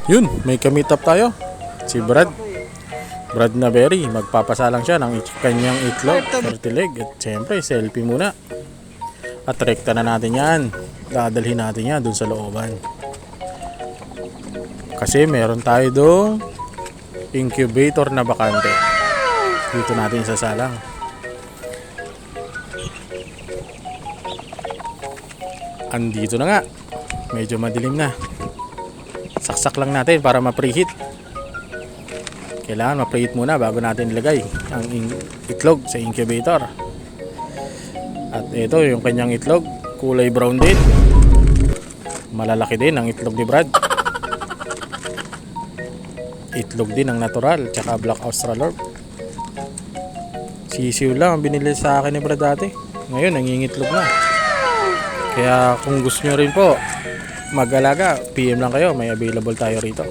Yun, may kamit up tayo. Si Brad Naberry. Magpapasalang siya ng kanyang itlog, fertilig. At syempre, selfie muna. At rekta na natin yan. Dadalhin natin yan dun sa looban. Kasi meron tayo dong incubator na bakante. Dito natin sasalang. Andito na nga. Medyo madilim na. Saksak lang natin para ma-preheat. Kailangan ma-preheat muna bago natin ilagay ang itlog sa incubator. At ito yung kanyang itlog. Kulay brown din. Malalaki din ang itlog ni Brad. Itlog din ang natural. Tsaka black Australorp. Sisiw lang ang binili sa akin ni Brad dati. Ngayon nangingitlog na. Kaya kung gusto nyo rin po mag-alaga, PM lang kayo. May available tayo rito.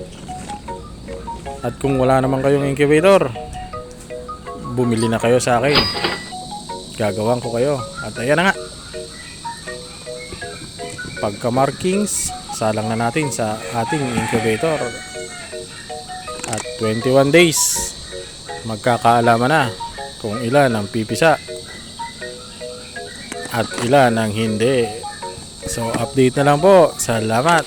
At kung wala naman kayong incubator, bumili na kayo sa akin. Gagawan ko kayo. At ayan na nga. Pagka markings, salang na natin sa ating incubator. At 21 days, magkakaalaman na kung ilan ang pipisa at ilan ang hindi. So update na lang po. Salamat.